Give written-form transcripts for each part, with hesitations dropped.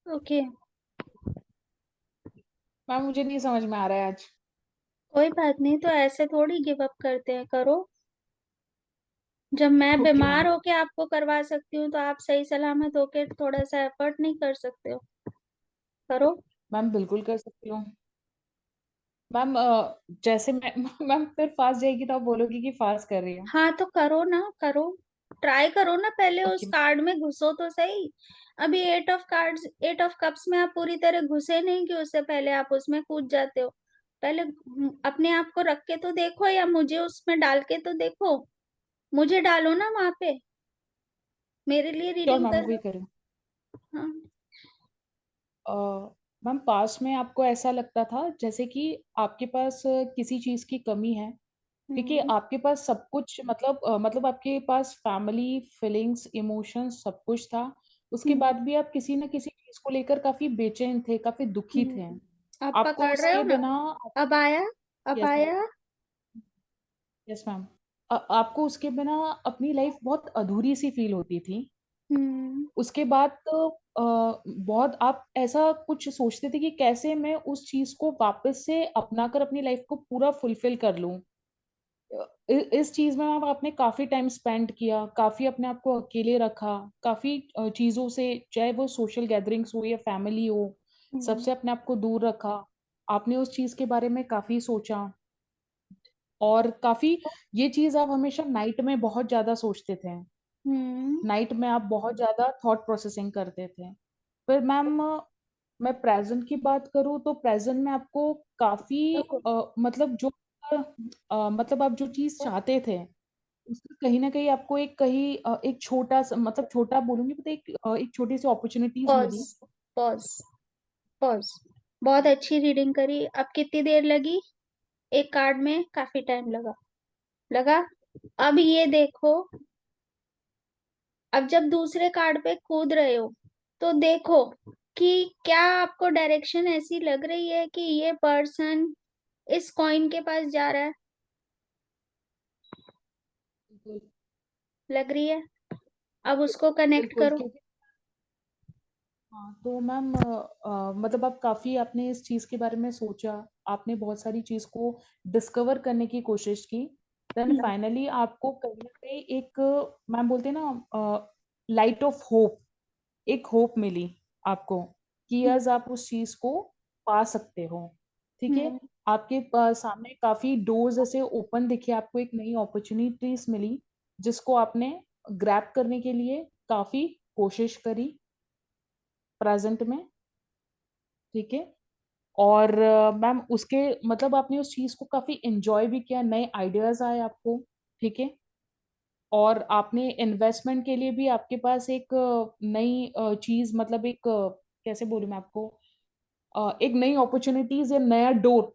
Okay. Ma'am मुझे नहीं समझ में आ रहा है आज। कोई बात नहीं, तो ऐसे थोड़ी गिव अप करते हैं, करो। जब मैं ओके बीमार मैम। होके आपको करवा सकती हूँ तो आप सही सलामत होके थोड़ा सा एफर्ट नहीं कर सकते हो? करो। मैम बिल्कुल कर सकती हूँ। मैम जैसे मैं मैम फिर फास्ट जाएगी तो आप बोलोगी कि फास्ट कर रही हूँ। हाँ तो करो ना, करो। ट्राई करो ना, पहले उस ओके। कार्ड में घुसो तो सही। अभी 8 ऑफ कार्ड्स, 8 ऑफ कप्स में आप पूरी तरह घुसे नहीं कि उससे पहले आप उसमें कूद जाते हो। पहले अपने आप को रख के तो देखो, या मुझे उसमें डाल के तो देखो। मुझे डालो ना वहां पे, मेरे लिए श्योर रीडिंग मैम, कर रहे वही करूँ। हो। हाँ। अ, मैम पास में आपको ऐसा लगता था जैसे कि आपके पास किसी चीज़ की कमी है, क्योंकि हम्म। आपके पास सब कुछ मतलब आपके पास फैमिली, फीलिंग्स, इमोशंस सब कुछ था। उसके हम्म। बाद भी आप किसी न किसी चीज़ को लेकर काफ़ी बेचैन थे, काफ़ी दुखी थे। अब आपको पकड़ रहे हो उसके ना? बिना अब आया? अब यस मैम, आया? Yes ma'am. आपको उसके बिना अपनी लाइफ़ बहुत अधूरी-सी फ़ील होती थी। हम्म। उसके बाद तो बहुत आप ऐसा कुछ सोचते थे कि कैसे मैं उस चीज़ को वापस से अपनाकर अपनी लाइफ़ को पूरा फुलफ़िल कर लूँ। इस चीज़ में मैम आपने काफ़ी टाइम स्पेंड किया, काफ़ी अपने आप को अकेले रखा, काफ़ी चीज़ों से, चाहे वो सोशल गैदरिंग्स हो या फैमिली हो, हम्म। सबसे अपने आप को दूर रखा। आपने उस चीज़ के बारे में काफ़ी सोचा और काफ़ी ये चीज़ आप हमेशा नाइट में बहुत ज़्यादा सोचते थे। हम्म। नाइट में आप बहुत ज़्यादा थॉट प्रोसेसिंग करते थे। फिर मैम मैं प्रेज़ेंट की बात करूँ तो प्रेज़ेंट में आपको काफ़ी रुको। मतलब जो मतलब आप जो चीज़ चाहते थे, उसमें कहीं न कहीं आपको एक छोटा-सा मतलब छोटा बोलूँगी मतलब एक छोटी-सी अपॉर्च्युनिटीज़ पॉज। मिली। पॉज। पॉज। बहुत अच्छी रीडिंग करी। अब कितनी देर लगी? एक कार्ड में काफी टाइम लगा। लगा। अब ये देखो, अब जब दूसरे कार्ड पे कूद रहे हो तो देखो कि क्या आपको डायरेक्शन ऐसी लग रही है कि ये पर्सन इस कॉइन के पास जा रहा है? बिल्कुल, लग रही है? अब उसको कनेक्ट बिल्कुल करो। क्योंकि हाँ, तो मैम मतलब आप काफ़ी आपने इस चीज़ के बारे में सोचा, आपने बहुत सारी चीज़ को डिस्कवर करने की कोशिश की, देन फाइनली आपको कहीं न कहीं एक मैम बोलते हैं ना लाइट ऑफ होप, एक होप मिली आपको कि यस आप उस चीज़ को पा सकते हो, ठीक है? हम्म। आपके सामने काफ़ी डोर्स ऐसे ओपन दिखे, आपको एक नई अपॉर्च्युनिटीज़ मिली, जिसको आपने ग्रैब करने के लिए काफ़ी कोशिश करी प्रेज़ेंट में, ठीक है? और मैम उसके मतलब आपने उस चीज़ को काफ़ी एन्जॉय भी किया, नए आइडियाज़ आए आपको, ठीक है? और आपने इन्वेस्टमेंट के लिए भी आपके पास एक नई चीज़ मतलब कैसे बोलूँ मैं आपको एक नई अपॉर्च्युनिटीज़ या नया डोर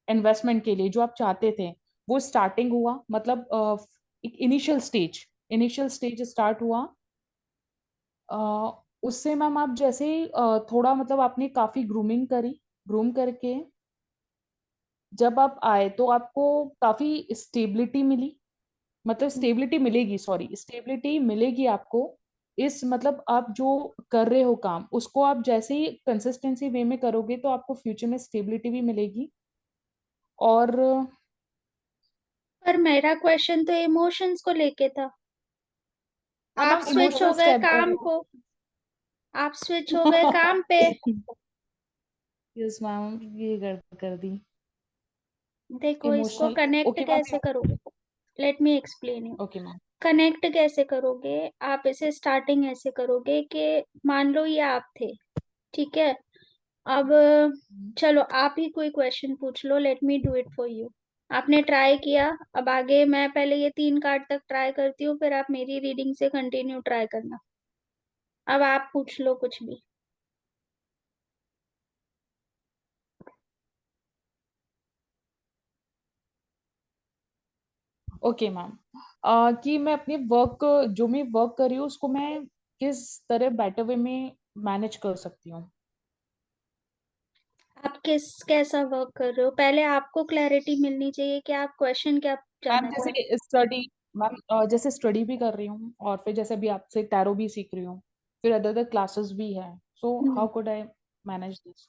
इन्वेस्टमेंट के लिए जो आप चाहते थे, वो स्टार्टिंग हुआ मतलब एक इनिशियल स्टेज स्टार्ट हुआ। अ, उससे मैम आप जैसे ही थोड़ा मतलब आपने काफ़ी ग्रूमिंग करी, ग्रूम करके जब आप आए तो आपको काफ़ी स्टेबिलिटी मिली, मतलब स्टेबिलिटी मिलेगी सॉरी, स्टेबिलिटी मिलेगी आपको। इस मतलब आप जो कर रहे हो काम, उसको आप जैसे ही कंसिस्टेंसी वे में करोगे तो आपको फ्यूचर में स्टेबिलिटी भी मिलेगी और पर मेरा क्वेश्चन तो इमोशंस को लेके था। हाँ आप मैम स्विच हो इमोशनल गए स्टेब काम को। आप स्विच हो गए काम पे। यस मैम ये कर दी। देखो, इसको इमोशनल कनेक्ट ओके कैसे मैम, करोगे? Let me explain you. Okay ma'am. Connect कैसे करोगे? आप इसे स्टार्टिंग ऐसे करोगे कि मान लो ये आप थे, ठीक है? अब चलो आप ही कोई क्वेश्चन पूछ लो, let me do it for you. आपने ट्राई किया, अब आगे मैं पहले ये 3 कार्ड तक ट्राई करती हूँ, फिर आप मेरी रीडिंग से कंटिन्यू ट्राई करना। अब आप पूछ लो कुछ भी। ओके मैम कि मैं अपने जो मैं वर्क कर रही हूँ उसको मैं किस तरह बेटर वे में मैनेज कर सकती हूँ? आप कैसा वर्क कर रहे हो, पहले आपको क्लैरिटी मिलनी चाहिए कि आप क्वेश्चन क्या मैम जानना चाहते जैसे स्टडी मैम जैसे स्टडी भी कर रही हूँ और फिर जैसे अभी आपसे टैरो भी सीख रही हूँ, फिर अदर क्लासेस भी हैं। So how could I manage this?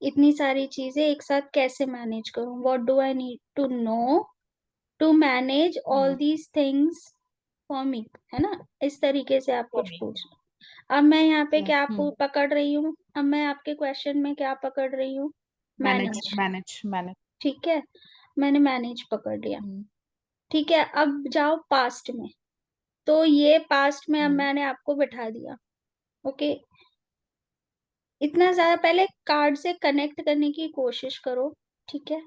इतनी सारी चीजें एक साथ कैसे मैनेज करूं? What do I need to know to manage all Hmm. These things for me, है ना? इस तरीके से आप For कुछ me. पूछ लो। अब मैं यहाँ पे Yeah. क्या पकड़ रही हूँ? अब मैं आपके क्वेश्चन में क्या पकड़ रही हूँ? Manage, manage. manage, manage. ठीक है, मैंने मैनेज पकड़ लिया। Hmm. ठीक है, अब जाओ पास्ट में। तो ये पास्ट में अब Hmm. मैंने आपको बिठा दिया। ओके, इतना ज्यादा पहले कार्ड से कनेक्ट करने की कोशिश करो। ठीक है,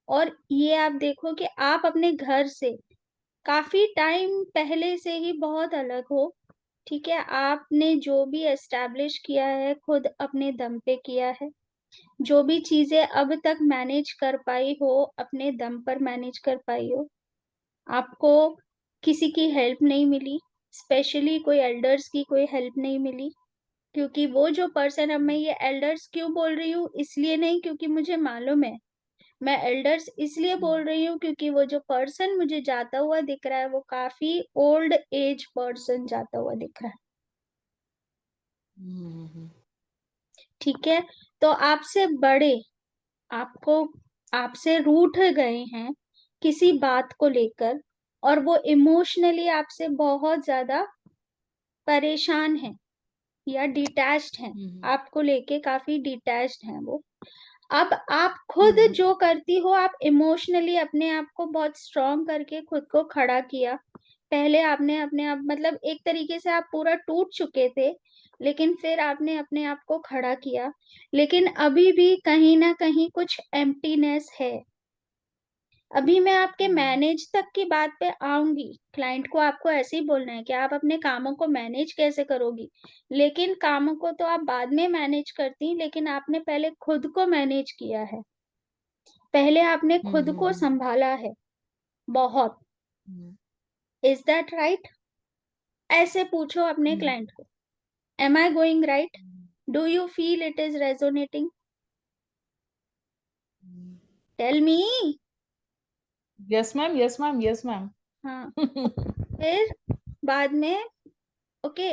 और ये आप देखो कि आप अपने घर से काफी टाइम पहले से ही बहुत अलग हो। ठीक है, आपने जो भी एस्टैब्लिश किया है खुद अपने दम पे किया है। जो भी चीजें अब तक मैनेज कर पाई हो अपने दम पर मैनेज कर पाई हो। आपको किसी की हेल्प नहीं मिली, स्पेशली कोई एल्डर्स की कोई हेल्प नहीं मिली। क्योंकि वो जो पर्सन, अब मैं ये एल्डर्स क्यों बोल रही हूँ, इसलिए नहीं क्योंकि मुझे मालूम है। मैं एल्डर्स इसलिए Hmm. बोल रही हूँ क्योंकि वो जो पर्सन मुझे जाता हुआ दिख रहा है वो काफी ओल्ड एज पर्सन जाता हुआ दिख रहा है। Hmm. ठीक है, तो आपसे बड़े आपको आपसे रूठ गए हैं किसी बात को लेकर, और वो इमोशनली आपसे बहुत ज्यादा परेशान है या डिटैच्ड हैं। Hmm. आपको लेके काफी डिटैच्ड हैं वो। अब आप खुद Hmm. जो करती हो, आप इमोशनली अपने आप को बहुत स्ट्रांग करके खुद को खड़ा किया। पहले आपने अपने आप, मतलब एक तरीके से आप पूरा टूट चुके थे, लेकिन फिर आपने अपने आप को खड़ा किया। लेकिन अभी भी कहीं ना कहीं कुछ एम्प्टीनेस है। अभी मैं आपके Hmm. मैनेज तक की बात पे आऊंगी। क्लाइंट को आपको ऐसे ही बोलना है कि आप अपने कामों को मैनेज कैसे करोगी। लेकिन कामों को तो आप बाद में मैनेज करती, लेकिन आपने पहले खुद को मैनेज किया है। पहले आपने खुद को Hmm. संभाला है बहुत। Hmm. Is that right? ऐसे पूछो अपने Hmm. क्लाइंट को, am I going right? Hmm. Do you feel it is resonating? Hmm. Tell me. Yes, ma'am. Yes, ma'am. Yes, ma'am. हाँ, फिर बाद में, ओके,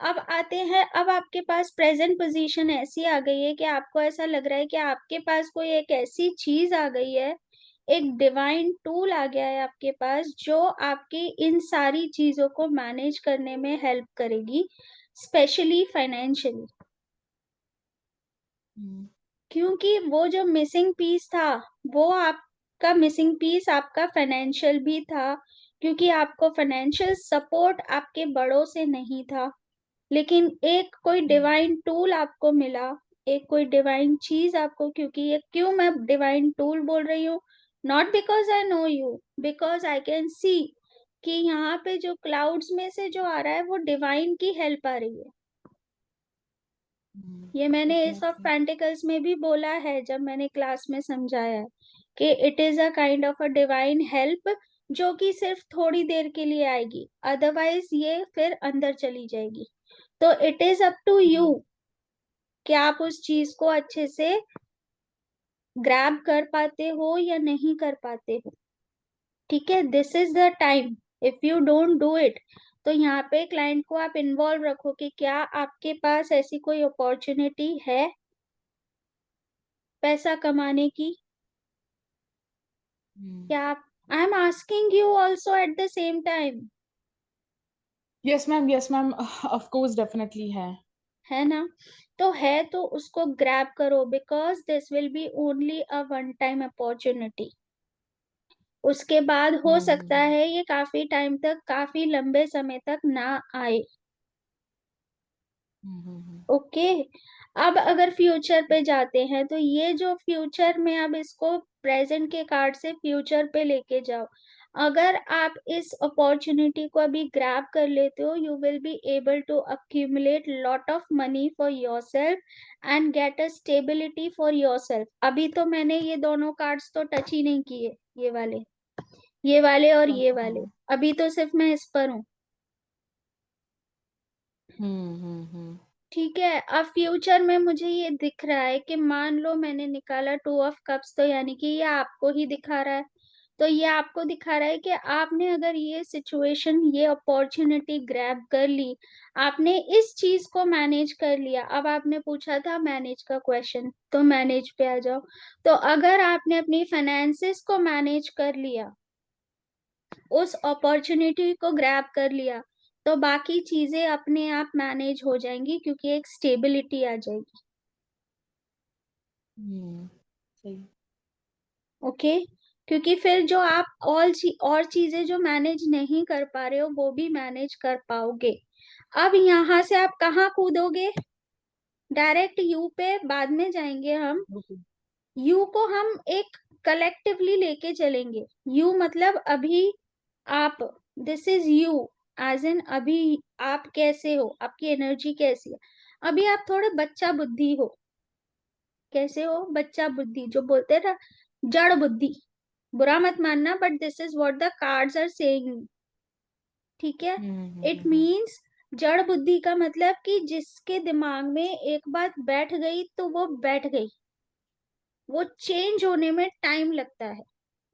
अब आते हैं। अब आपके पास प्रेजेंट पोजीशन ऐसी आ गई है कि आपको ऐसा लग रहा है कि आपके पास कोई एक ऐसी चीज आ गई है, एक डिवाइन टूल आ गया है आपके पास, जो आपकी इन सारी चीजों को मैनेज करने में हेल्प करेगी, स्पेशली फाइनेंशियली। Hmm. क्योंकि वो जो मिसिंग पीस था, वो आपका मिसिंग पीस आपका फाइनेंशियल भी था। क्योंकि आपको फाइनेंशियल सपोर्ट आपके बड़ों से नहीं था, लेकिन एक कोई Hmm. डिवाइन टूल आपको मिला। एक कोई डिवाइन चीज आपको, क्योंकि ये क्यों मैं डिवाइन टूल बोल रही हूँ? Not because I no you, because I can see कि यहाँ पे जो क्लाउड्स में से जो आ रहा है वो डिवाइन की हेल्प आ रही है। Hmm. ये मैंने एस ऑफ Exactly. पेंटिकल्स में भी बोला है जब मैंने क्लास में समझाया है कि it is a kind of a divine help, जो कि सिर्फ थोड़ी देर के लिए आएगी, अदरवाइज ये फिर अंदर चली जाएगी। तो it is up to you Hmm. कि आप उस चीज को अच्छे से ग्रैब कर पाते हो या नहीं कर पाते हो। ठीक है, this is the time. If you don't do it, तो यहाँ पे क्लाइंट को आप इन्वॉल्व रखो कि क्या आपके पास ऐसी कोई अपॉर्चुनिटी है पैसा कमाने की। Hmm. क्या आप, I am asking you also at the same time, Yes, ma'am. Yes, ma'am. Of course, definitely है. है ना? तो है तो उसको ग्रैब करो, because this will be only a one time opportunity. उसके बाद हो Hmm. सकता Hmm. है ये काफी टाइम तक, काफी लंबे समय तक ना आए। Hmm. Hmm. ओके, अब अगर फ्यूचर पे जाते हैं, तो ये जो फ्यूचर में, अब इसको प्रेजेंट के कार्ड से फ्यूचर पे लेके जाओ। अगर आप इस अपॉर्चुनिटी को अभी ग्रैब कर लेते हो, you will be able to accumulate lot of money for yourself and get a stability for yourself. अभी तो मैंने ये दोनों कार्ड्स तो टच ही नहीं किए, ये वाले और ये वाले। Uh-huh. अभी तो सिर्फ मैं इस पर हूँ। Hmm. Hmm. Hmm. ठीक है, अब फ्यूचर में मुझे ये दिख रहा है कि मान लो मैंने निकाला टू ऑफ कप्स, तो यानी कि ये आपको ही दिखा रहा है। तो ये आपको दिखा रहा है कि आपने अगर ये सिचुएशन, ये अपॉर्चुनिटी ग्रैब कर ली, आपने इस चीज को मैनेज कर लिया। अब आपने पूछा था मैनेज का क्वेश्चन, तो मैनेज पे आ जाओ। तो अगर आपने अपनी फाइनेंसेस को मैनेज कर लिया, उस अपॉर्चुनिटी को ग्रैब कर लिया, तो बाकी चीजें अपने आप मैनेज हो जाएंगी, क्योंकि एक स्टेबिलिटी आ जाएगी। सही। ओके। क्योंकि फिर जो आप और चीजें जो मैनेज नहीं कर पा रहे हो, वो भी मैनेज कर पाओगे। अब यहां से आप कहाँ कूदोगे? डायरेक्ट यू पे बाद में जाएंगे हम। ओके। यू को हम एक कलेक्टिवली लेके चलेंगे। यू मतलब अभी आप, this is you, as in अभी आप कैसे हो, आपकी एनर्जी कैसी है। अभी आप थोड़े बच्चा बुद्धि हो। कैसे हो? बच्चा बुद्धि, जो बोलते हैं ना, जड़ बुद्धि। बुरा मत मानना, but this is what the cards are saying. ठीक है। इट मीन्स जड़ बुद्धि का मतलब कि जिसके दिमाग में एक बात बैठ गई तो वो बैठ गई। वो चेंज होने में टाइम लगता है।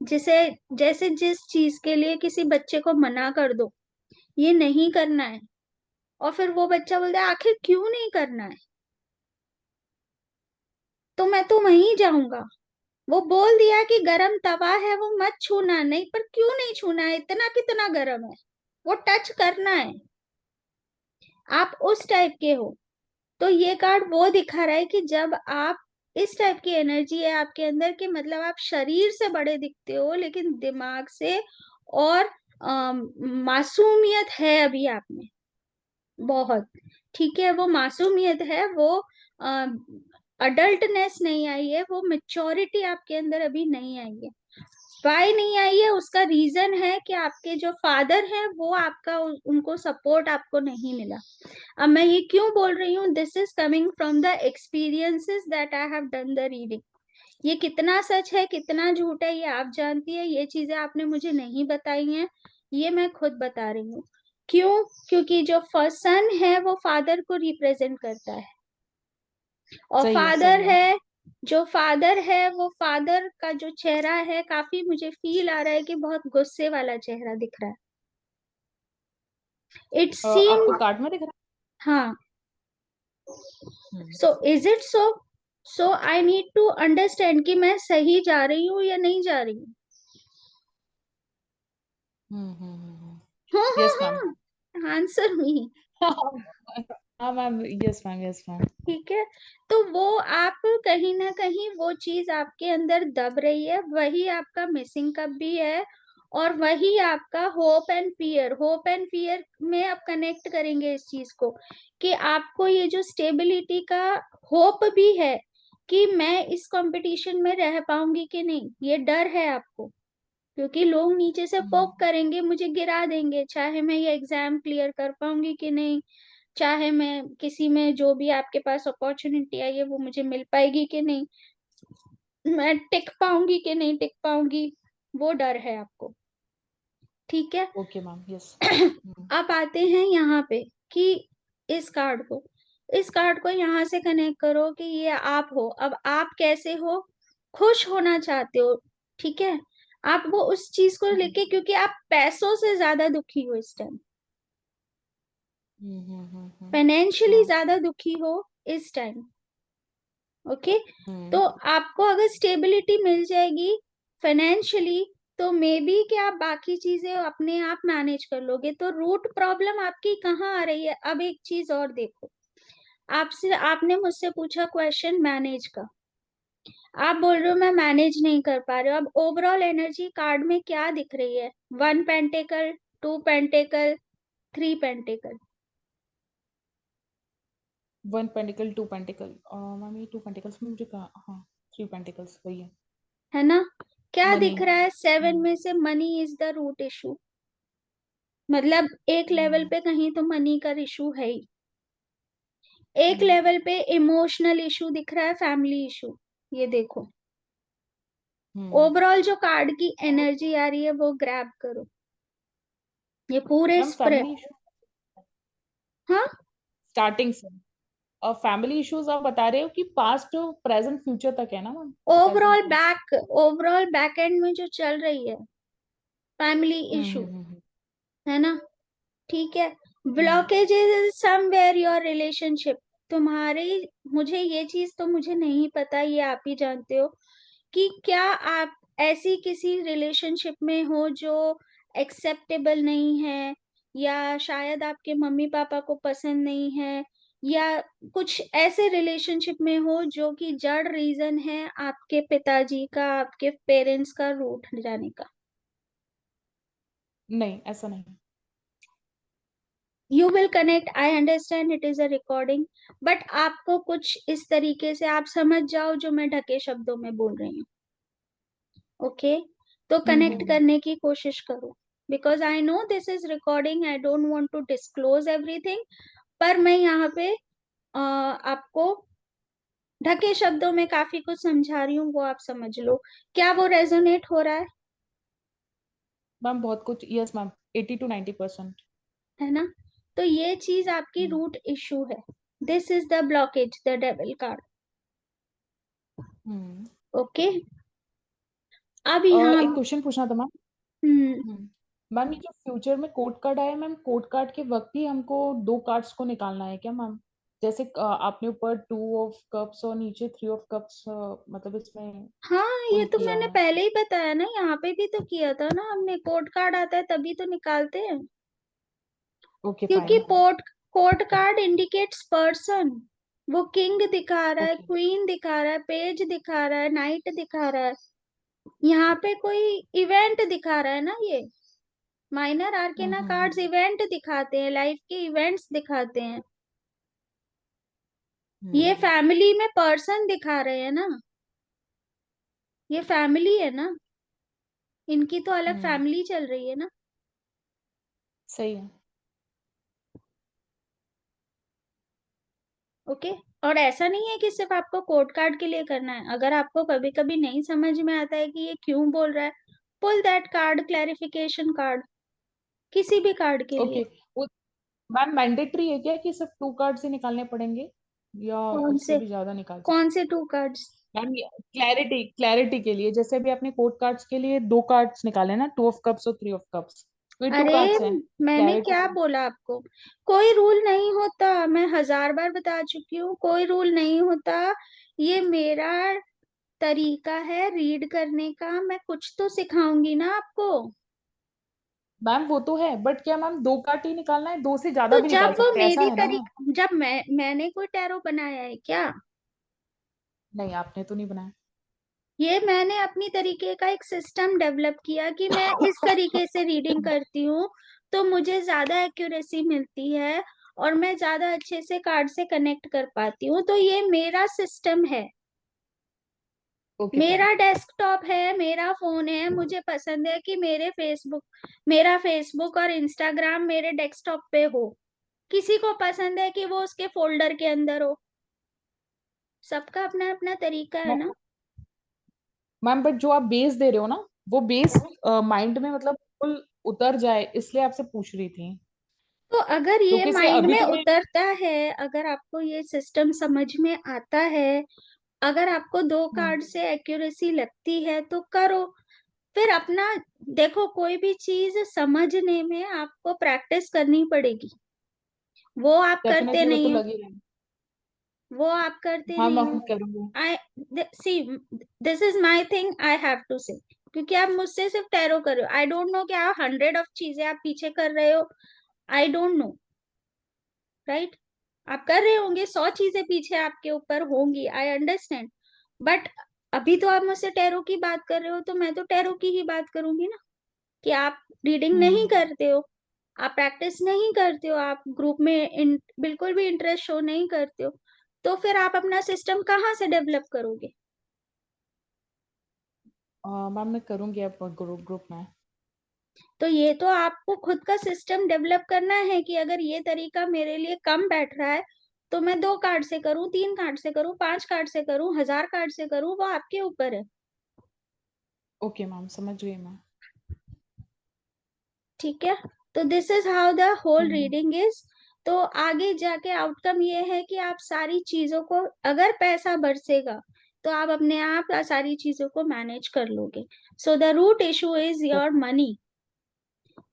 जिसे, जैसे जिस चीज के लिए किसी बच्चे को मना कर दो, ये नहीं करना है, और फिर वो बच्चा बोलता है आखिर क्यों नहीं करना है, तो मैं तो वहीं जाऊंगा। वो बोल दिया कि गरम तवा है वो मत छूना, नहीं पर क्यों नहीं छूना है, इतना कितना गरम है, वो टच करना है। आप उस टाइप के हो। तो ये कार्ड वो दिखा रहा है कि जब आप, इस टाइप की एनर्जी है आपके अंदर, कि मतलब आप शरीर से बड़े दिखते हो लेकिन दिमाग से, और मासूमियत है अभी आप में बहुत। ठीक है, वो मासूमियत है, वो अडल्टनेस नहीं आई है, वो मेच्योरिटी आपके अंदर अभी नहीं आई है। वाई नहीं आई है, उसका रीजन है कि आपके जो फादर हैं वो आपका, उनको सपोर्ट आपको नहीं मिला। अब मैं ये क्यों बोल रही हूँ, this is coming from the experiences that I have done the reading. ये कितना सच है कितना झूठ है ये आप जानती है, ये चीजें आपने मुझे नहीं बताई हैं, ये मैं खुद बता रही हूँ। क्यों? क्योंकि जो फर्स्ट सन है वो फादर को रिप्रेजेंट करता है, और सही है, फादर सही है। है, जो फादर है वो फादर का जो चेहरा है, काफी मुझे फील आ रहा है कि बहुत गुस्से वाला चेहरा दिख रहा है। इट आपको सीम, कार्ड में दिख रहा हाँ। है? So is it so? So I need to understand कि मैं सही जा रही हूँ या नहीं जा रही हूँ। Yes ma'am. Answer me. हाँ ma'am, yes ma'am, yes ma'am. ठीक है। तो वो आप, कहीं ना कहीं वो चीज आपके अंदर दब रही है, वही आपका मिसिंग कप भी है, और वही आपका hope and fear. Hope and fear में आप कनेक्ट करेंगे इस चीज को, कि आपको ये जो स्टेबिलिटी का होप भी है, कि मैं इस कंपटीशन में रह पाऊंगी कि नहीं, ये डर है आपको। क्योंकि लोग नीचे से पोक करेंगे, मुझे गिरा देंगे, चाहे मैं ये एग्जाम क्लियर कर पाऊंगी कि नहीं, चाहे मैं किसी में जो भी आपके पास अपॉर्चुनिटी आई है वो मुझे मिल पाएगी कि नहीं, मैं टिक पाऊंगी कि नहीं टिक पाऊंगी, वो डर है आपको। ठीक है। Okay ma'am, yes. अब आते हैं यहाँ पे, कि इस कार्ड को, इस कार्ड को यहाँ से कनेक्ट करो कि ये आप हो। अब आप कैसे हो? खुश होना चाहते हो। ठीक है। आप वो उस चीज को लेके, क्योंकि आप पैसों से ज्यादा दुखी हो इस टाइम, फाइनेंशियली हाँ। ज्यादा दुखी हो इस टाइम। ओके। तो हम्म। आपको अगर स्टेबिलिटी मिल जाएगी फाइनेंशियली, तो मे बी कि आप बाकी चीजें अपने आप मैनेज कर लोगे। तो रूट प्रॉब्लम आपकी कहाँ आ रही है? अब एक चीज और देखो, आपसे, आपने मुझसे पूछा क्वेश्चन मैनेज का, आप बोल रहे हो मैं मैनेज नहीं कर पा रहे हो। अब ओवरऑल एनर्जी कार्ड में क्या दिख रही है? 1 pentacle, 2 pentacle, 3 pentacle. 1 pentacle, 2 pentacle. Ma'am ये 2 पेंटिकल्स में मुझे कहा, हाँ, 3 पेंटिकल्स वही है। है ना? क्या मनी। दिख रहा है? 7 में से money is the root issue. मतलब एक लेवल पे कहीं तो मनी का इशू है ही, एक लेवल पे इमोशनल इशू दिख रहा है, फैमिली इशू। ये देखो, ओवरऑल जो कार्ड की एनर्जी आ रही है वो ग्रैब करो, ये पूरे मैम स्प्रे। फैमिली इशू हाँ। स्टार्टिंग से। फैमिली इश्यूज आप बता रहे हो कि पास्ट प्रेजेंट फ्यूचर तक है ना मैम? प्रेजेंट में। ओवरऑल बैक एंड में जो चल रही है फैमिली इशू, हम्म। है ना? ठीक है। Hmm. Blockage is somewhere your relationship. तुम्हारी, मुझे ये चीज तो मुझे नहीं पता, ये आप ही जानते हो कि क्या आप ऐसी किसी रिलेशनशिप में हो जो एक्सेप्टेबल नहीं है, या शायद आपके मम्मी पापा को पसंद नहीं है, या कुछ ऐसे रिलेशनशिप में हो जो कि जड़ रीजन है आपके पिताजी का, आपके पेरेंट्स का रूठ जाने का। नहीं, ऐसा नहीं। You will connect, I understand it is a recording, but आपको कुछ इस तरीके से आप समझ जाओ जो मैं ढके शब्दों में बोल रही हूँ। ओके, तो कनेक्ट हम्म। करने की कोशिश करो, because I know this is recording, I don't want to disclose everything, पर मैं यहाँ पे आपको ढके शब्दों में काफी कुछ समझा रही हूँ, वो आप समझ लो। क्या वो रेजोनेट हो रहा मैम बहुत कुछ, यस मैम, 80 to 90%। है ना? तो ये चीज आपकी हम्म। रूट इशू है। This is the blockage, the devil card. Hmm. Okay, अब यहाँ एक क्वेश्चन पूछना था मैम। हम्म। मैम ये जो फ्यूचर में कोड कार्ड आया मैम, कोड कार्ड के वक्त ही हमको दो कार्ड्स को निकालना है क्या मैम? जैसे आपने ऊपर 2 ऑफ कप्स और नीचे 3 ऑफ कप्स, मतलब इसमें हाँ, ये पुल तो किया मैंने है। पहले ही बताया ना, यहाँ पे भी तो किया था ना हमने। कोड कार्ड आता है तभी तो निकालते हैं, ओके क्योंकि fine. Code card indicates person. वो किंग दिखा रहा है, ओके। क्वीन दिखा रहा है, पेज दिखा रहा है, नाइट दिखा रहा है। यहाँ पे कोई इवेंट दिखा रहा है ना ये। माइनर आर्केना कार्ड्स हम्म। इवेंट दिखाते हैं, लाइफ के इवेंट्स दिखाते हैं। ये हम्म। फैमिली में पर्सन दिखा रहे हैं ना, ये फैमिली है ना, इनकी तो अलग हम्म। फैमिली चल रही है ना। सही है। ओके, और ऐसा नहीं है कि सिर्फ आपको कोड कार्ड के लिए करना है। अगर आपको कभी कभी नहीं समझ में आता है कि ये क्यों बोल रहा है, pull that card, clarification card, किसी भी कार्ड के लिए। ओके, वो मैम मैंडेटरी है क्या कि सिर्फ 2 कार्ड्स ही निकालने पड़ेंगे, या कौन उससे से? भी ज्यादा निकाल सकते? कौन से 2 कार्ड्स? मैम क्लैरिटी क्लैरिटी के लिए, जैसे भी आपने कोड कार्ड्स के लिए 2 कार्ड्स निकाले ना, 2 ऑफ कप्स और 3 ऑफ कप्स, तो ये टू अरे, कार्ड्स हैं मैंने क्लैरिटी क्या के लिए। बोला आपको? कोई रूल नहीं होता, मैं 1000 बार बता चुकी हूँ, कोई रूल नहीं होता। ये मेरा तरीका है रीड करने का, मैं कुछ तो सिखाऊंगी ना आपको। मैम वो तो है, बट क्या मैम 2 कार्ड ही निकालना है? दो से ज्यादा तो भी जब निकाल वो सकते हैं, ऐसा मेरी है ना मैम? तरीका, जब मैंने कोई टैरो बनाया है क्या? नहीं, आपने तो नहीं बनाया। ये मैंने अपनी तरीके का एक सिस्टम डेवलप किया कि मैं इस तरीके से रीडिंग करती हूँ, तो मुझे ज्यादा एक्यूरेसी मिलती है, और मैं ज्यादा अच्छे से कार्ड से कनेक्ट कर पाती हूँ। तो ये मेरा सिस्टम है, ओके फाइन। मेरा डेस्कटॉप है, मेरा फोन है। मुझे पसंद है कि मेरा फेसबुक और इंस्टाग्राम मेरे डेस्कटॉप पे हो। किसी को पसंद है कि वो उसके फोल्डर के अंदर हो। सबका अपना अपना तरीका है ना। मैम बट जो आप बेस दे रहे हो ना, वो बेस माइंड में मतलब फुल उतर जाए, इसलिए आपसे पूछ रही थी। तो अगर ये क्योंकि से माइंड अभी में तो मैं। उतरता है, अगर आपको ये सिस्टम समझ में आता है, अगर आपको दो हम्म। कार्ड से एक्यूरेसी लगती है तो करो। फिर अपना देखो, कोई भी चीज समझने में आपको प्रैक्टिस करनी पड़ेगी। वो आप करते डेफिनेटली वो तो नहीं हो, लग ही रहा है। वो आप करते हाँ नहीं मैम हो। करूँगी। I see, this is my thing, I have to say, क्योंकि आप मुझसे सिर्फ टैरो कर रहे हो। आई डोंट नो कि आप 100 ऑफ चीजें आप पीछे कर रहे हो, आई डोंट नो, राइट? आप कर रहे होंगे, 100 चीजें पीछे आपके ऊपर होंगी, आई अंडरस्टैंड। बट अभी तो आप मुझसे टैरो की बात कर रहे हो, तो मैं तो टैरो की ही बात करूंगी ना। कि आप रीडिंग नहीं हम्म। करते हो, आप प्रैक्टिस नहीं करते हो, आप ग्रुप में बिल्कुल भी इंटरेस्ट शो नहीं करते हो, तो फिर आप अपना सिस्टम कहाँ से डेवलप करोगे? मैम मैं करूँगी अब ग्रुप ग्रुप में। तो ये तो आपको खुद का सिस्टम डेवलप करना है कि अगर ये तरीका मेरे लिए कम बैठ रहा है, तो मैं 2 कार्ड से करूं, 3 कार्ड से करूं, 5 कार्ड से करूं, 1000 कार्ड से करूं, वो आपके ऊपर है। ओके मैम, समझ गई मैं। ठीक है, तो this is how the whole hmm. Reading is. तो आगे जाके आउटकम ये है कि आप सारी चीजों को, अगर पैसा बरसेगा तो आप अपने आप सारी चीजों को मैनेज कर लोगे. So the root issue is your money.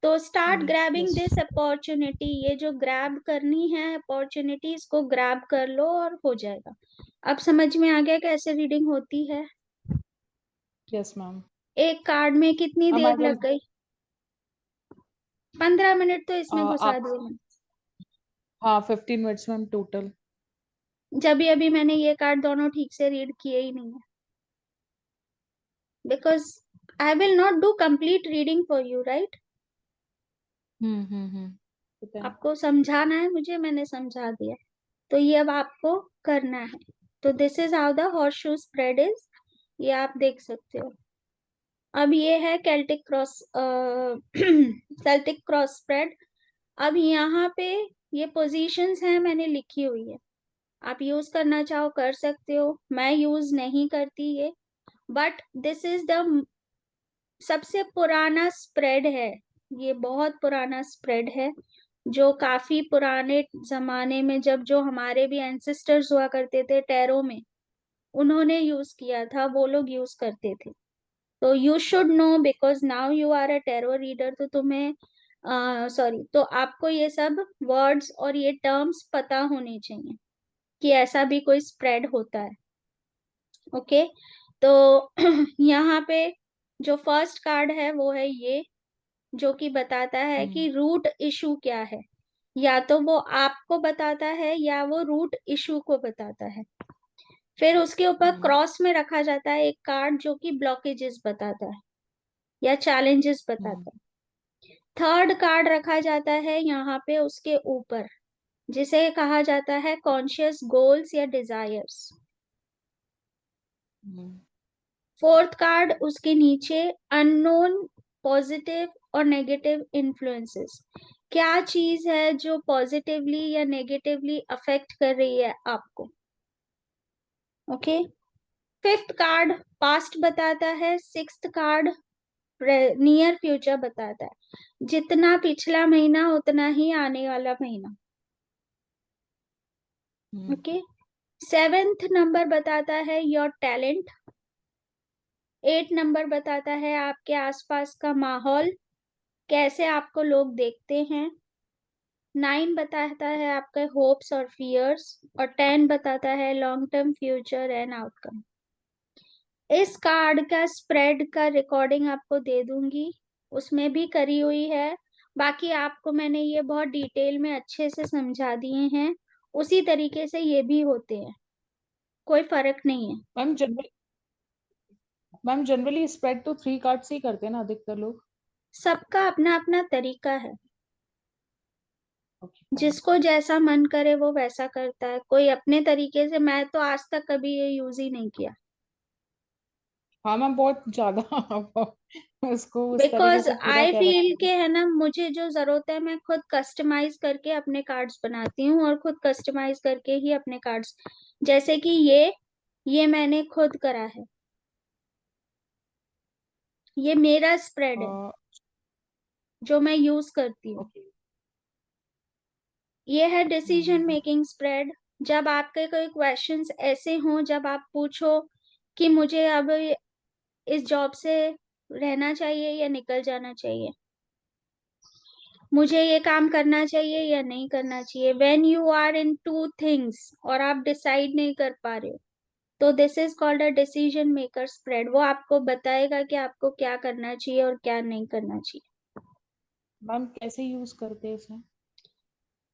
तो start grabbing yes this opportunity. ये जो ग्रैब करनी है अपॉर्चुनिटी, इसको ग्रैब कर लो और हो जाएगा. अब समझ में आ गया कैसे रीडिंग होती है. Yes ma'am. एक कार्ड में कितनी मैम आई देर विल लग गई? 15 मिनट तो इसमें घुसा आप दिए मैंने. हाँ 15 मिनट्स मैम टोटल. जब भी अभी मैंने ये कार्ड दोनों ठीक से रीड किए ही नहीं है. Because I will not do complete reading for you, right? Hmm. पता है. आपको समझाना है मुझे, मैंने समझा दिया. तो ये अब आपको करना है. तो this is how the horse shoe spread is. ये आप देख सकते हो. अब ये है Celtic cross Celtic cross spread. अब यहाँ पे ये पोजीशंस हैं, मैंने लिखी हुई है. आप यूज करना चाहो कर सकते हो, मैं यूज नहीं करती ये. बट दिस इज द सबसे पुराना स्प्रेड है. ये बहुत पुराना स्प्रेड है, जो काफी पुराने जमाने में, जब जो हमारे भी एंसेस्टर्स हुआ करते थे टैरो में, उन्होंने यूज किया था, वो लोग यूज करते थे. तो you should know because now you are a tarot reader. तो तुम्हें सॉरी, तो आपको ये सब वर्ड्स और ये टर्म्स पता होने चाहिए कि ऐसा भी कोई स्प्रेड होता है. ओके. तो यहाँ पे जो फर्स्ट कार्ड है वो है ये, जो कि बताता है हम्म कि रूट इशू क्या है. या तो वो आपको बताता है या वो रूट इशू को बताता है. फिर उसके ऊपर हम्म क्रॉस में रखा जाता है एक कार्ड जो कि ब्लॉकेजेस बताता है या चैलेंजेस हम्म बताता है. थर्ड कार्ड रखा जाता है यहाँ पे उसके ऊपर, जिसे कहा जाता है कॉन्शियस गोल्स या डिजायर्स. हम्म फोर्थ कार्ड उसके नीचे अननोन पॉजिटिव और नेगेटिव इन्फ्लुएंसेस. क्या चीज है जो पॉजिटिवली या नेगेटिवली अफेक्ट कर रही है आपको. ओके. फिफ्थ कार्ड पास्ट बताता है. सिक्स्थ कार्ड नियर फ्यूचर बताता है. जितना पिछला महीना उतना ही आने वाला महीना. हम्म ओके. सेवेंथ नंबर बताता है योर टैलेंट. एट नंबर बताता है आपके आसपास का माहौल, कैसे आपको लोग देखते हैं. नाइन बताता है आपके होप्स और फियर्स. और 10 बताता है long term future and outcome. इस कार्ड का स्प्रेड का रिकॉर्डिंग आपको दे दूंगी, उसमें भी करी हुई है. बाकी आपको मैंने ये बहुत डिटेल में अच्छे से समझा दिए हैं. उसी तरीके से ये भी होते हैं, कोई फर्क नहीं है. Ma'am general ma'am generally spread तो 3 कार्ड्स ही करते हैं ना अधिकतर लोग. सबका अपना अपना तरीका है. Okay fine. जिसको जैसा मन करे वो वैसा करता है, कोई अपने तरीके से. मैं तो आज तक कभी ये यूज ही नहीं किया. हाँ मैम बहुत ज्यादा उसको उस तरीके बिकॉज से पूरा आई कर फील रखा के है. है ना, मुझे जो जरूरत है मैं खुद कस्टमाइज करके अपने कार्ड्स बनाती हूँ और खुद कस्टमाइज करके ही अपने कार्ड्स. जैसे कि ये मैंने खुद करा है. ये मेरा स्प्रेड है जो मैं यूज करती हूँ. ओके. ये है डिसीजन हम्म. Making spread. जब आपके कोई क्वेश्चंस ऐसे हों, जब आप पूछो कि मुझे अब इस जॉब से रहना चाहिए या निकल जाना चाहिए, मुझे ये काम करना चाहिए या नहीं करना चाहिए, when you are in two things और आप डिसाइड नहीं कर पा रहे हो, तो this is called a decision maker spread. वो आपको बताएगा कि आपको क्या करना चाहिए और क्या नहीं करना चाहिए. मैम कैसे यूज करते हैं इसे.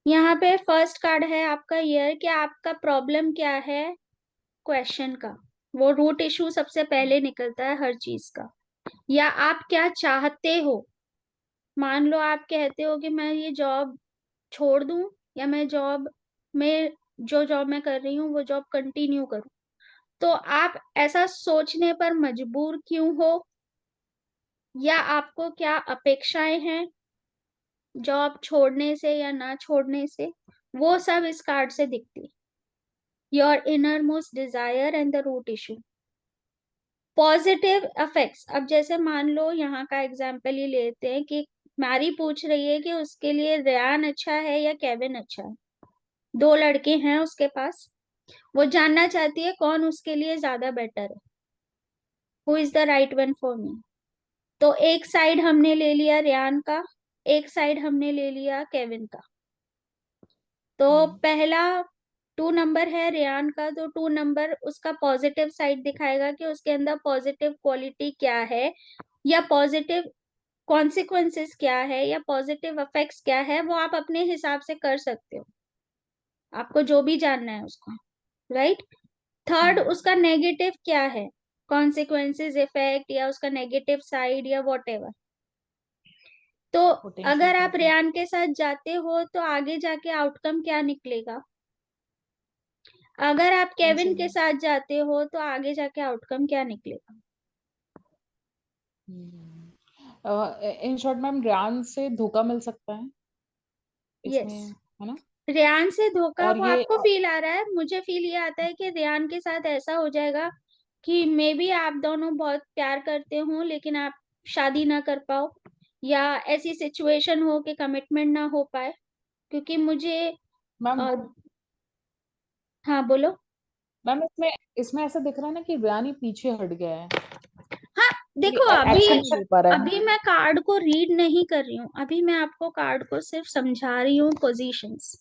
यहाँ पे फर्स्ट कार्ड है आपका ईयर, कि आपका प्रॉब्लम क्या है क्वेश्चन का. वो रूट इशू सबसे पहले निकलता है हर चीज का. या आप क्या चाहते हो. मान लो आप कहते हो कि मैं ये जॉब छोड़ दूं, या मैं जॉब में, जो जॉब मैं कर रही हूँ वो जॉब कंटिन्यू करूं. तो आप ऐसा सोचने पर मजबूर क्यों हो, या आपको क्या अपेक्षाएं हैं जॉब छोड़ने से या ना छोड़ने से, वो सब इस कार्ड से दिखती. Your inner most desire and the root issue. Positive effects. अब जैसे मान लो यहाँ का एग्जाम्पल ही लेते हैं कि मैरी पूछ रही है कि उसके लिए रेयान अच्छा है या केविन अच्छा है। दो लड़के हैं उसके पास, वो जानना चाहती है कौन उसके लिए ज्यादा बेटर है, who is the right one for me. तो एक साइड हमने ले लिया रेयान का, एक साइड हमने ले लिया केविन का। तो हम्म, पहला 2 नंबर है रेयान का, तो 2 नंबर उसका पॉजिटिव साइड दिखाएगा कि उसके अंदर पॉजिटिव क्वालिटी क्या है, या पॉजिटिव कॉन्सिक्वेंसेस क्या है, या पॉजिटिव इफेक्ट्स क्या है, वो आप अपने हिसाब से कर सकते हो, आपको जो भी जानना है उसको, राइट। थर्ड हम्म, उसका नेगेटिव क्या है, कॉन्सिक्वेंसेस, इफेक्ट, या उसका नेगेटिव साइड, या वॉट एवर। तो पोटेंशियल अगर क्या आप था? रेयान के साथ जाते हो तो आगे जाके आउटकम क्या निकलेगा, अगर आप केविन के पेंसिल। साथ जाते हो तो आगे जाके आउटकम क्या निकलेगा। इन शॉर्ट मैम रेयान से धोखा मिल सकता है इसमें, यस, है ना? रेयान से धोखा, और वो ये आपको फील आ रहा है, मुझे फील ये आता है कि रेयान के साथ ऐसा हो जाएगा कि मे बी आप दोनों बहुत प्यार करते हो लेकिन आप शादी ना कर पाओ, या ऐसी सिचुएशन हो कि कमिटमेंट ना हो पाए। क्योंकि मुझे मैम अ, हाँ बोलो। मैम इसमें इसमें ऐसा दिख रहा है ना कि रेयान ही पीछे हट गया है, हाँ कि देखो, अभी एक्शन नहीं ले पा रहा है। अभी मैं कार्ड को रीड नहीं कर रही हूँ, अभी मैं आपको कार्ड को सिर्फ समझा रही हूँ पोजीशंस।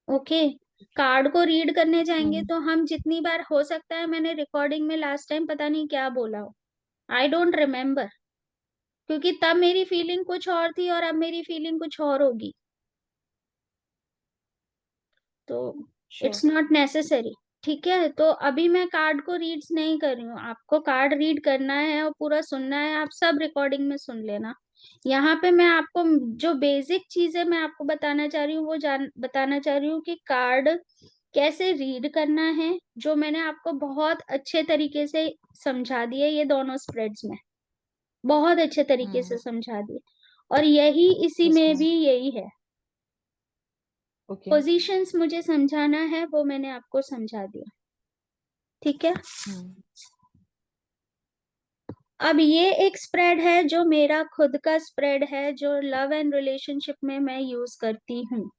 ओके, कार्ड को रीड करने जाएंगे हम्म, तो हम जितनी बार, हो सकता है मैंने रिकॉर्डिंग में लास्ट टाइम पता नहीं क्या बोला हो, आई डोंट रिमेम्बर, क्योंकि तब मेरी फीलिंग कुछ और थी और अब मेरी फीलिंग कुछ और होगी। तो श्योर। It's not necessary. ठीक है, तो अभी मैं कार्ड को रीड्स नहीं कर रही हूँ, आपको कार्ड रीड करना है और पूरा सुनना है, आप सब रिकॉर्डिंग में सुन लेना। यहाँ पे मैं आपको जो बेसिक चीजें मैं आपको बताना चाह रही हूँ वो जान बताना चाह रही हूँ कि कार्ड कैसे रीड करना है, जो मैंने आपको बहुत अच्छे तरीके से समझा दिए, ये दोनों स्प्रेड्स में बहुत अच्छे तरीके से समझा दिए। और यही इसी यस में मैम। भी यही है, ओके। पोजीशंस मुझे समझाना है वो मैंने आपको समझा दिया। ठीक है, हम्म, अब ये एक स्प्रेड है जो मेरा खुद का स्प्रेड है, जो लव एंड रिलेशनशिप में मैं यूज करती हूँ।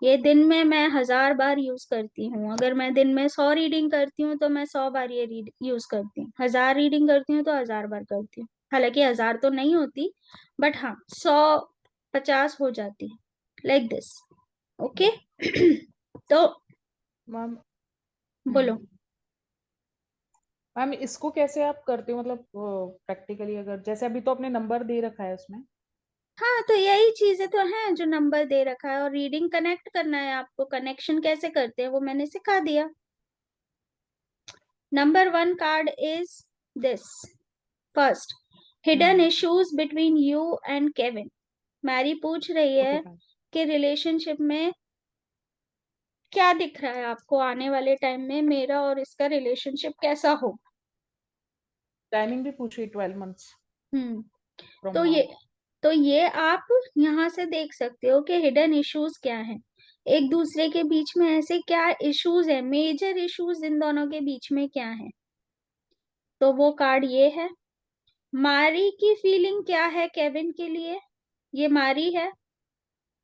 ये दिन में मैं 1000 बार यूज करती हूँ, अगर मैं दिन में 100 रीडिंग करती हूँ तो मैं 100 बार ये रीड यूज करती हूँ, 1000 रीडिंग करती हूँ तो 1000 बार करती हूँ। हालांकि 1000 तो नहीं होती, बट हाँ 150 हो जाती है, लाइक दिस। ओके। तो मैम। बोलो। हम्म, मैम इसको कैसे आप करते हो, मतलब प्रैक्टिकली, अगर जैसे अभी तो आपने नंबर दे रखा है उसमें। हाँ, तो यही चीजें तो हैं जो नंबर दे रखा है, और रीडिंग कनेक्ट करना है आपको, कनेक्शन कैसे करते हैं वो मैंने सिखा दिया। Number 1 card is this, first, hidden hmm, issues between you and Kevin. Mary पूछ रही ओके है मैम। कि रिलेशनशिप में क्या दिख रहा है आपको, आने वाले टाइम में मेरा और इसका रिलेशनशिप कैसा हो। टाइमिंग भी पूछी 12 मंथ्स हम्म। फ्रॉम तो नाउ। ये तो ये आप यहाँ से देख सकते हो कि हिडन इश्यूज क्या हैं, एक दूसरे के बीच में ऐसे क्या इश्यूज है, मेजर इश्यूज इन दोनों के बीच में क्या है। तो वो कार्ड ये है। मारी की फीलिंग क्या है केविन के लिए, ये मारी है,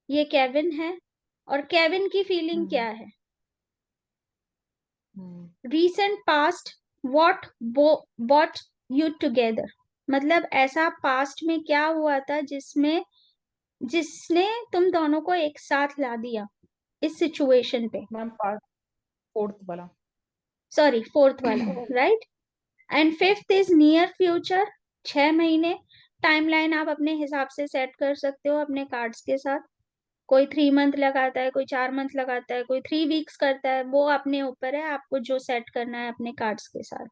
ये केविन है, और केविन की फीलिंग हम्म, क्या है। Hmm, recent past, what bought you together, मतलब ऐसा पास्ट में क्या हुआ था जिसमें जिसने तुम दोनों को एक साथ ला दिया इस सिचुएशन पे। मैम पार्ट फोर्थ वाला। सॉरी, फोर्थ वाला, right. And fifth is near future, 6 महीने। टाइमलाइन आप अपने हिसाब से सेट कर सकते हो अपने कार्ड्स के साथ, कोई 3 मंथ लगाता है, कोई 4 मंथ लगाता है, कोई 3 वीक्स करता है, वो अपने ऊपर है, आपको जो सेट करना है अपने कार्ड्स के साथ।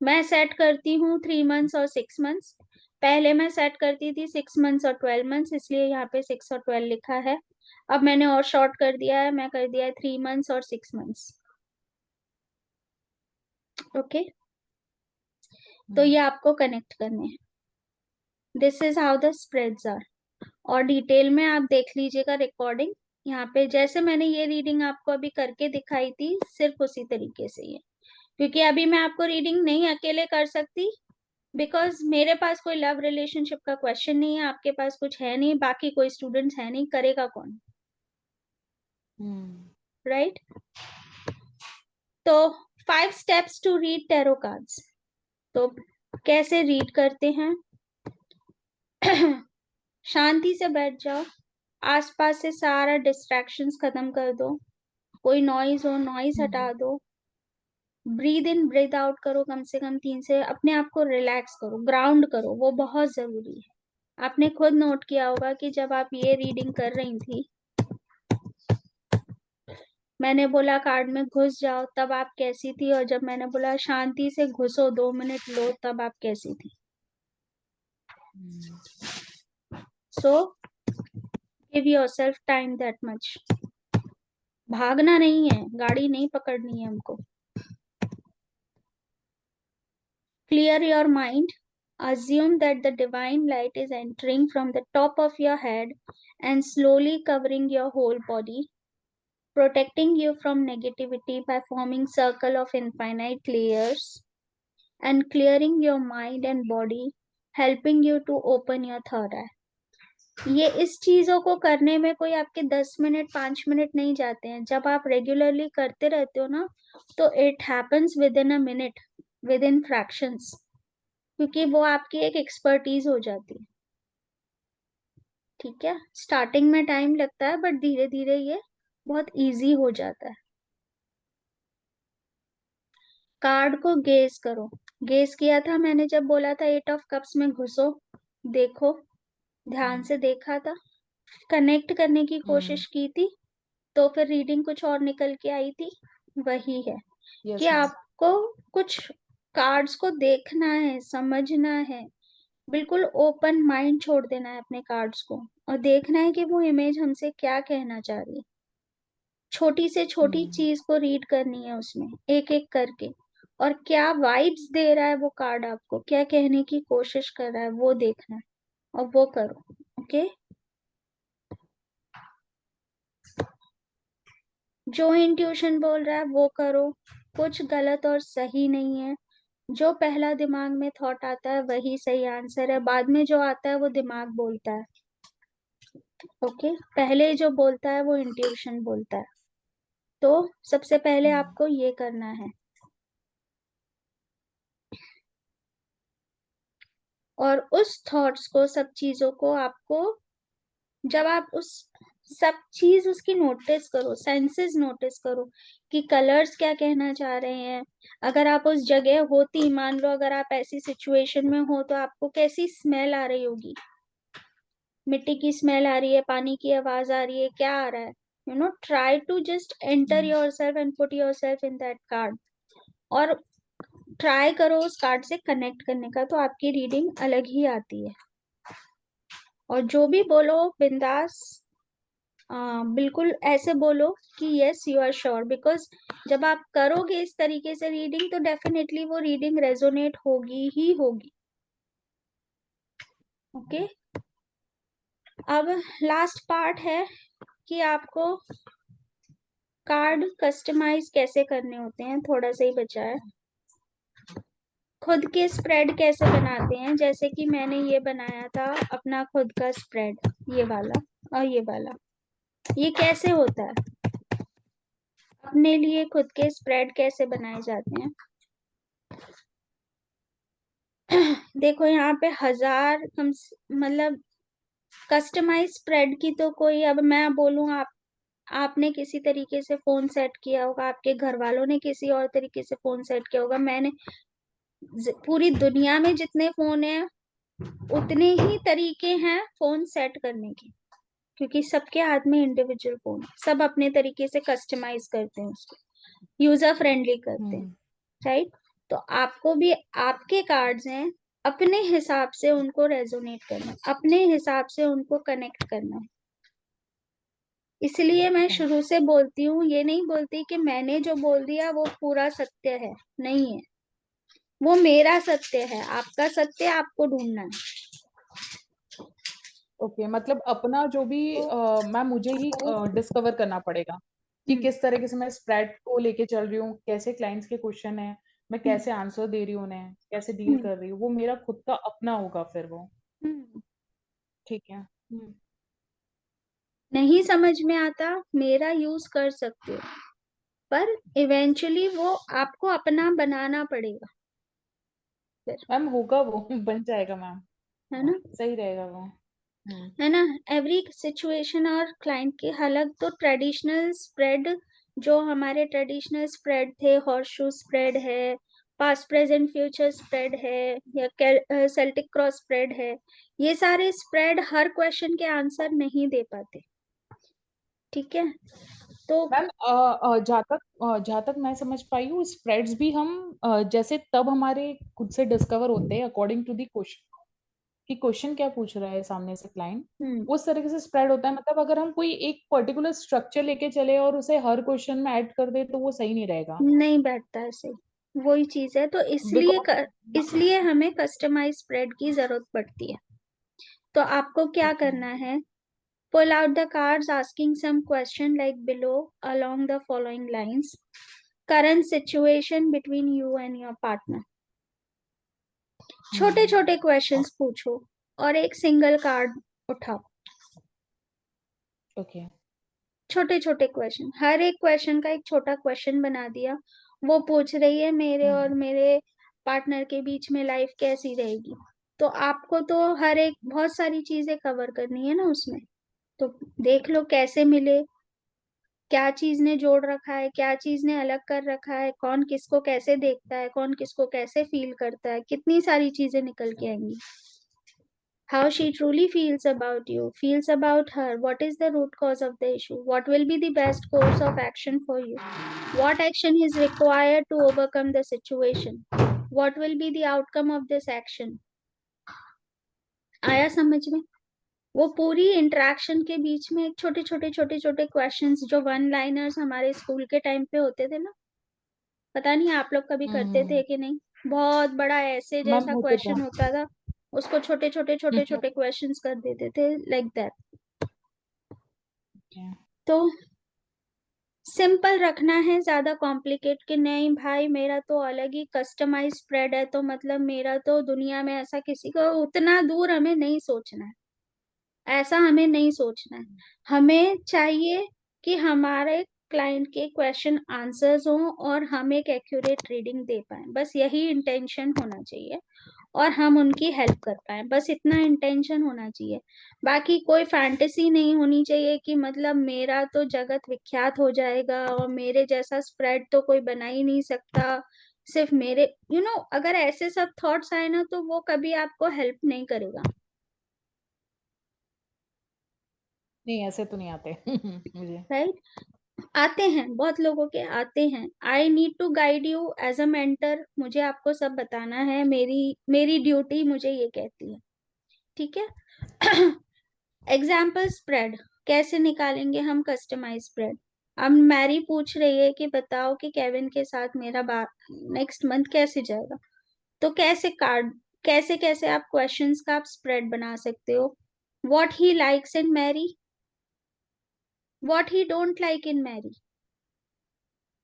मैं सेट करती हूँ 3 मंथ्स और 6 मंथ्स। पहले मैं सेट करती थी 6 मंथ्स और 12 मंथ्स, इसलिए यहाँ पे 6 और 12 लिखा है। अब मैंने और शॉर्ट कर दिया है, मैं कर दिया है 3 मंथ्स और 6 मंथ्स। ओके, तो हम्म, ये आपको कनेक्ट करने हैं। This is how the spreads are. और डिटेल में आप देख लीजिएगा रिकॉर्डिंग, यहाँ पे जैसे मैंने ये रीडिंग आपको अभी करके दिखाई थी, सिर्फ उसी तरीके से ही है। क्योंकि अभी मैं आपको रीडिंग नहीं अकेले कर सकती, बिकॉज मेरे पास कोई लव रिलेशनशिप का क्वेश्चन नहीं है, आपके पास कुछ है नहीं, बाकी कोई स्टूडेंट्स है नहीं, करेगा कौन? राइट? तो 5 steps to read tarot cards. तो कैसे रीड करते हैं? शांति से बैठ जाओ, आसपास से सारा डिस्ट्रैक्शंस खत्म कर दो, कोई नॉइज हो नॉइज हटा दो, ब्रीद इन ब्रीद आउट करो कम से कम 3 से, अपने आप को रिलैक्स करो, ग्राउंड करो, वो बहुत जरूरी है। आपने खुद नोट किया होगा कि जब आप ये रीडिंग कर रही थी, मैंने बोला कार्ड में घुस जाओ तब आप कैसी थी, और जब मैंने बोला शांति से घुसो 2 मिनट लो तब आप कैसी थी? So give yourself time that much. भागना नहीं है, गाड़ी नहीं पकड़नी है हमको। Clear your mind, assume that the divine light is entering from the top of your head and slowly covering your whole body, protecting you from negativity by forming circle of infinite layers, and clearing your mind and body, helping you to open your third eye. ये इस चीजों को करने में कोई आपके 10 minute 5 minute नहीं जाते हैं। जब आप रेगुलरली करते रहते हो ना, तो it happens with in a minute, with in fractions, क्योंकि वो आपकी एक एक्सपर्टीज हो जाती है। ठीक है, स्टार्टिंग में टाइम लगता है बट धीरे धीरे ये बहुत इजी हो जाता है। कार्ड को गेज करो। गेज किया था मैंने जब बोला था 8 ऑफ कप्स में घुसो, देखो, ध्यान से देखा था, कनेक्ट करने की कोशिश की थी, तो फिर रीडिंग कुछ और निकल के आई थी। वही है कि आपको कुछ कार्ड्स को देखना है, समझना है, बिल्कुल ओपन माइंड छोड़ देना है अपने कार्ड्स को, और देखना है कि वो इमेज हमसे क्या कहना चाह रही है। छोटी से छोटी चीज को रीड करनी है उसमें, एक एक करके, और क्या वाइब्स दे रहा है वो कार्ड आपको, क्या कहने की कोशिश कर रहा है वो देखना है, और वो करो। ओके, जो इंट्यूशन बोल रहा है वो करो, कुछ गलत और सही नहीं है। जो पहला दिमाग में थॉट आता है वही सही आंसर है, बाद में जो आता है वो दिमाग बोलता है। ओके, पहले जो बोलता है वो इंट्यूशन बोलता है। तो सबसे पहले आपको ये करना है, और उस थॉट्स को, सब चीजों को आपको, जब आप उस सब चीज उसकी नोटिस करो, सेंसेस नोटिस करो कि कलर्स क्या कहना चाह रहे हैं। अगर आप उस जगह होती, मान लो अगर आप ऐसी सिचुएशन में हो, तो आपको कैसी स्मेल आ रही होगी? मिट्टी की स्मेल आ रही है, पानी की आवाज आ रही है, क्या आ रहा है? Try to just enter yourself and put yourself in that card, और ट्राई करो उस कार्ड से कनेक्ट करने का, तो आपकी रीडिंग अलग ही आती है। और जो भी बोलो बिंदास, बिल्कुल ऐसे बोलो कि yes you are sure, because जब आप करोगे इस तरीके से रीडिंग, तो डेफिनेटली वो रीडिंग रेजोनेट होगी ही होगी। ओके, अब लास्ट पार्ट है कि आपको कार्ड कस्टमाइज कैसे करने होते हैं, थोड़ा सा ही बचा है। खुद के स्प्रेड कैसे बनाते हैं, जैसे कि मैंने ये बनाया था अपना खुद का स्प्रेड, ये वाला और ये वाला। ये कैसे होता है, अपने लिए खुद के स्प्रेड कैसे बनाए जाते हैं? देखो यहाँ पे 1000 कम, मतलब कस्टमाइज स्प्रेड की तो कोई, अब मैं बोलूँ, आपने किसी तरीके से फोन सेट किया होगा, आपके घर वालों ने किसी और तरीके से फोन सेट किया होगा, मैंने, पूरी दुनिया में जितने फोन हैं उतने ही तरीके हैं फोन सेट करने के, क्योंकि सबके हाथ में इंडिविजुअल फोन है, सब अपने तरीके से कस्टमाइज करते हैं उसको, यूजर फ्रेंडली करते हैं। राइट? तो आपको भी आपके कार्ड्स हैं, अपने हिसाब से उनको रेजोनेट करना है, अपने हिसाब से उनको कनेक्ट करना है। इसलिए मैं शुरू से बोलती हूँ, ये नहीं बोलती कि मैंने जो बोल दिया वो पूरा सत्य है, नहीं है, वो मेरा सत्य है, आपका सत्य आपको ढूंढना है। ओके, मतलब अपना जो भी मैम मुझे ही डिस्कवर करना पड़ेगा कि किस तरीके से मैं स्प्रेड को लेके चल रही हूँ, कैसे क्लाइंट्स के क्वेश्चन है, मैं हम्म, कैसे आंसर दे रही हूँ उन्हें, कैसे डील हम्म, कर रही हूँ, वो मेरा खुद का अपना होगा फिर वो। हम्म। ठीक है। नहीं समझ में आता, मेरा यूज कर सकते हो, पर इवेंचुअली वो आपको अपना बनाना पड़ेगा फिर, मैम होगा वो बन जाएगा मैम। है ना। सही रहेगा वो। है ना। एवरी सिचुएशन और क्लाइंट की अलग, तो ट्रेडिशनल स्प्रेड, जो हमारे ट्रेडिशनल स्प्रेड थे, हॉर्स शू स्प्रेड है, पास्ट प्रेजेंट फ्यूचर स्प्रेड है, या सेल्टिक क्रॉस स्प्रेड है, ये सारे स्प्रेड हर क्वेश्चन के आंसर नहीं दे पाते। ठीक है। तो मैम जहाँ तक मैं समझ पाई हूँ, स्प्रेड्स भी हम जैसे तब हमारे खुद से डिस्कवर होते हैं अकॉर्डिंग टू दी क्वेश्चन, कि क्वेश्चन क्या पूछ रहा है सामने से क्लाइंट, हम्म, उस तरीके से स्प्रेड होता है। मतलब अगर हम कोई एक पर्टिकुलर स्ट्रक्चर लेके चले और उसे हर क्वेश्चन में ऐड कर दे तो वो सही नहीं रहेगा। नहीं बैठता ऐसे, वही चीज है, तो बिकॉज इसलिए हमें कस्टमाइज स्प्रेड की जरूरत पड़ती है। तो आपको क्या ओके। करना है, pull out the cards asking some question like below along the following lines: current situation between you and your partner, छोटे हम्म। छोटे क्वेश्चंस पूछो और एक सिंगल कार्ड उठाओ। ओके। छोटे छोटे क्वेश्चन, हर एक क्वेश्चन का एक छोटा क्वेश्चन बना दिया। वो पूछ रही है मेरे और मेरे पार्टनर के बीच में लाइफ कैसी रहेगी, तो आपको तो हर एक बहुत सारी चीजें कवर करनी है ना उसमें। तो देख लो कैसे मिले, क्या चीज ने जोड़ रखा है, क्या चीज ने अलग कर रखा है, कौन किसको कैसे देखता है, कौन किसको कैसे फील करता है, कितनी सारी चीजें निकल के आएंगी। How she truly feels about you, feels about her, what is the root cause of the issue, what will be the best course of action for you, what action is required to overcome the situation, what will be the outcome of this action। आया समझ में। वो पूरी interaction के बीच में एक छोटे छोटे छोटे छोटे क्वेश्चंस, जो वन लाइनर्स हमारे स्कूल के टाइम पे होते थे ना, पता नहीं आप लोग कभी करते थे हम्म। कि नहीं, बहुत बड़ा ऐसे मैम जैसा होते थे। क्वेश्चन होता था, उसको छोटे छोटे छोटे छोटे क्वेश्चंस कर देते थे लाइक दैट। तो सिंपल रखना है, ज्यादा कॉम्प्लिकेट कि नहीं भाई मेरा तो अलग ही कस्टमाइज स्प्रेड है, तो मतलब मेरा तो दुनिया में ऐसा किसी को, उतना दूर हमें नहीं सोचना है, ऐसा हमें नहीं सोचना है। हमें चाहिए कि हमारे क्लाइंट के क्वेश्चन आंसर्स हों और हम एक एक्यूरेट रीडिंग दे पाए, बस यही इंटेंशन होना चाहिए, और हम उनकी हेल्प कर पाए, बस इतना इंटेंशन होना चाहिए। बाकी कोई फैंटेसी नहीं होनी चाहिए कि मतलब मेरा तो जगत विख्यात हो जाएगा और मेरे जैसा स्प्रेड तो कोई बना ही नहीं सकता, सिर्फ मेरे अगर ऐसे सब थॉट्स आए ना, तो वो कभी आपको हेल्प नहीं करेगा। नहीं ऐसे तो नहीं आते मुझे। राइट। आते हैं, बहुत लोगों के आते हैं। I need to guide you as a mentor, मुझे आपको सब बताना है, मेरी मेरी ड्यूटी मुझे ये कहती है। ठीक है। एग्जाम्पल स्प्रेड कैसे निकालेंगे हम, कस्टमाइज स्प्रेड। अब मैरी पूछ रही है कि बताओ कि केविन के साथ मेरा नेक्स्ट मंथ कैसे जाएगा, तो कैसे कार्ड, कैसे कैसे आप क्वेश्चंस का आप स्प्रेड बना सकते हो। What he likes in Mary, what he don't like in Mary,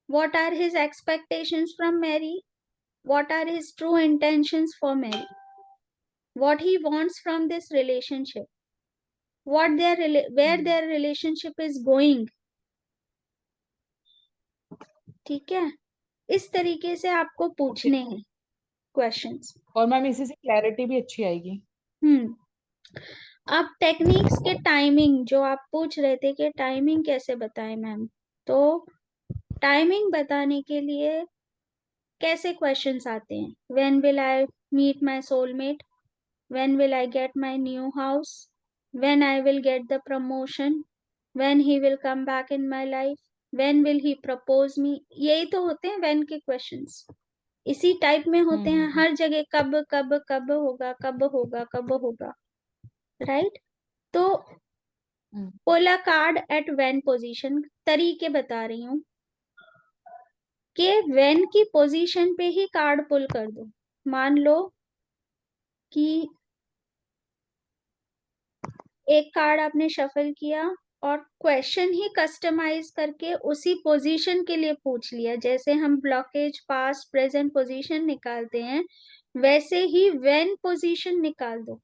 what are his expectations from Mary, what are his true intentions for Mary, what he wants from this relationship, where their relationship is going। ठीक है, इस तरीके से आपको okay. पूछने हैं questions. और ma'am इसी से क्लैरिटी भी अच्छी आएगी। हम्म। अब टेक्निक्स के टाइमिंग, जो आप पूछ रहे थे कि टाइमिंग कैसे बताएं मैम, तो टाइमिंग बताने के लिए कैसे क्वेश्चंस आते हैं, when will I meet my soulmate, when will I get my new house, when I will get the promotion, when he will come back in my life, when will he propose me, यही तो होते हैं when के questions, इसी type में होते हैं हम्म। हर जगह, कब कब कब होगा, कब होगा, कब होगा। राइट। तो hmm. Pull a card at when position, तरीके बता रही हूँ कि व्हेन की पोजीशन पे ही कार्ड पुल कर दो। मान लो कि एक कार्ड आपने शफल किया, और क्वेश्चन ही कस्टमाइज करके उसी पोजीशन के लिए पूछ लिया। जैसे हम ब्लॉकेज पास्ट प्रेजेंट पोजीशन निकालते हैं, वैसे ही व्हेन पोजीशन निकाल दो।